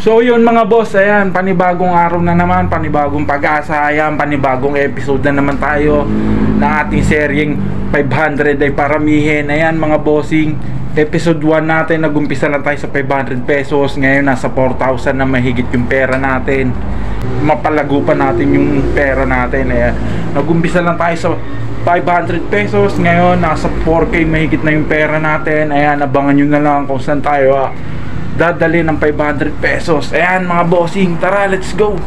So yun mga boss, ayan, panibagong araw na naman, panibagong pag-asa, ayan, panibagong episode na naman tayo ng ating seryeng 500 ay paramihin. Ayan mga bossing, episode 1 natin, nagumpisa lang tayo sa 500 pesos. Ngayon nasa 4,000 na mahigit yung pera natin. Mapalago pa natin yung pera natin. Ayan, nagumpisa lang tayo sa 500 pesos. Ngayon nasa 4K mahigit na yung pera natin. Ayan, abangan nyo na lang kung saan tayo dadali ng 500 pesos. Ayan mga bossing, tara, let's go.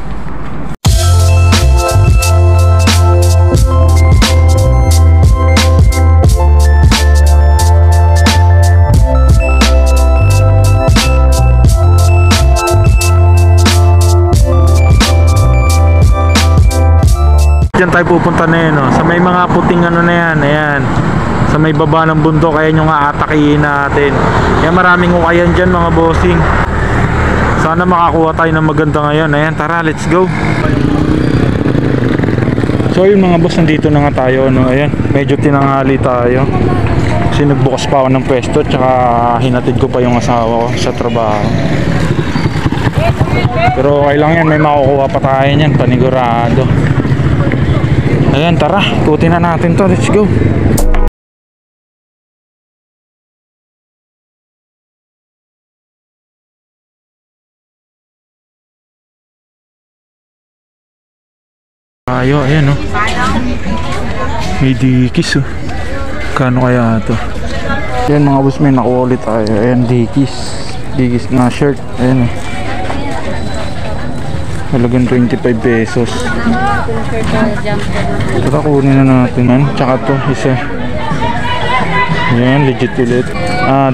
Diyan tayo pupunta na yun, no? Sa may mga puting ano na yan, ayan, sa may baba ng bundok, ayan yung aatakihin natin. Yan, maraming ukayan dyan mga bossing. Sana makakuha tayo ng maganda ngayon. Ayan, tara, let's go. So yun mga boss, nandito na nga tayo, no? Ayan, medyo tinanghali tayo kasi nagbukas pa ako ng pwesto, tsaka hinatid ko pa yung asawa ko sa trabaho. Pero okay lang yan, may makukuha pa tayo yan, panigurado. Ayan, tara, ikutin na natin to, let's go. Ayan, no? May dikis, oh. Kano kaya ito? Ayan mga boss, may nakuha ulit tayo. Ayan, dikis na shirt. Ayan, oh. Halagang 25 pesos. Tara, kunin na natin yan. Tsaka to, isa. Ayan, legit ulit.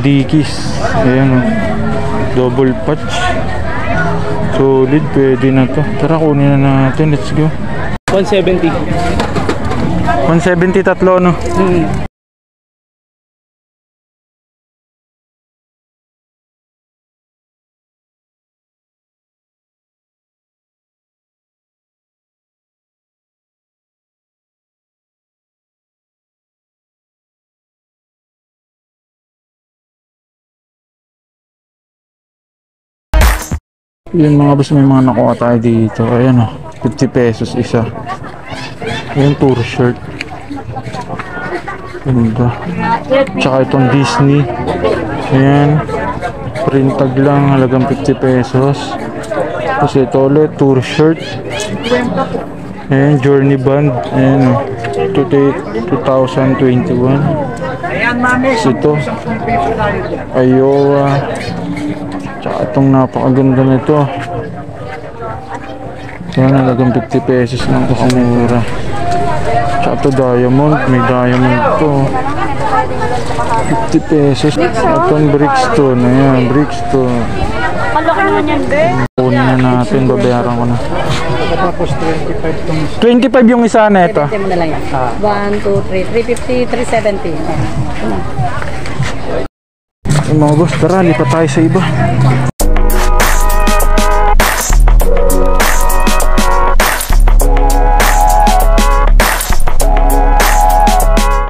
Dikis. Ayan, oh. Double patch. Solid, pwede na to. Tara, kunin na natin. Let's go. 170. 170 tatlo, no? Yun mga boss, may mga nakuha tayo dito. Ayan, oh, 50 pesos isa. Ayan, tour shirt. Ganda. Tsaka itong Disney. Ayan, print tag lang, halagang 50 pesos. Tapos ito ulit, tour shirt. Ayan, Journey Band. Ayan, 2021. Tapos ito, Iowa. Tsaka itong napakaganda nito. Yan, halagang 50 pesos lang kasi mura. Tsaka ito diamond, may diamond to. 50 pesos. Itong Brickstone, ayan, Brickstone. Kalaki naman yan, be. Kunin na natin, babayaran ko na. Tapos 25 itong 25 yung isa na ito. 350 mo na lang yan. 1, 2, 3, 350, 370. Mga boss, tara, lipat tayo sa iba.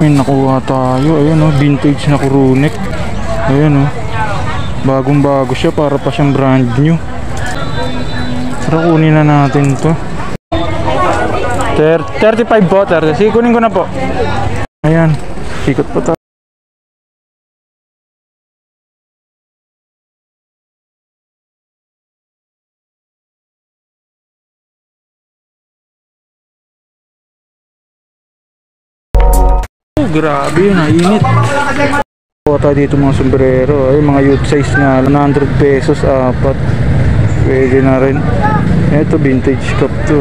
May nakuha tayo. Ayan, oh, vintage na kurunek. Ayan, oh, bagong bago siya, para pa siyang brand new. Tara, kunin na natin to. 35 po, 30. Sige, kunin ko na po. Ayan, ikot pa tayo. Grabe yun, init. Kuha tayo dito mga sombrero. Ay, mga youth size nga, 100 pesos, 4. Pwede na rin. Ito, vintage cup to.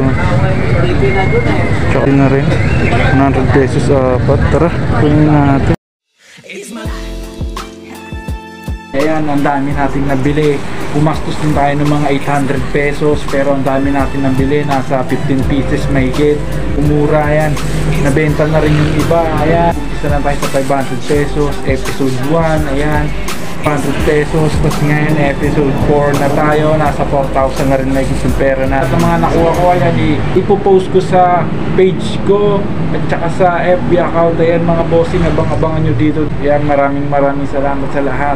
Tsaka na rin, 100 pesos, 4. Tara, kunin natin. Ayan, ang dami nating nabili. Gumastos din tayo ng mga 800 pesos, pero ang dami natin nabili, nasa 15 pieces mahigit. Umura yan. Nabenta na rin yung iba. Ayan, isa na tayo sa 500 pesos. Episode 1, ayan, 500 pesos. Tapos ngayon, episode 4 na tayo. Nasa 4,000 na rin na yung pera na. At ang mga nakuha ko, ayan, ipopost ko sa page ko at saka sa FB account. Ayan mga bossing, abang-abangan nyo dito. Ayan, maraming salamat sa lahat.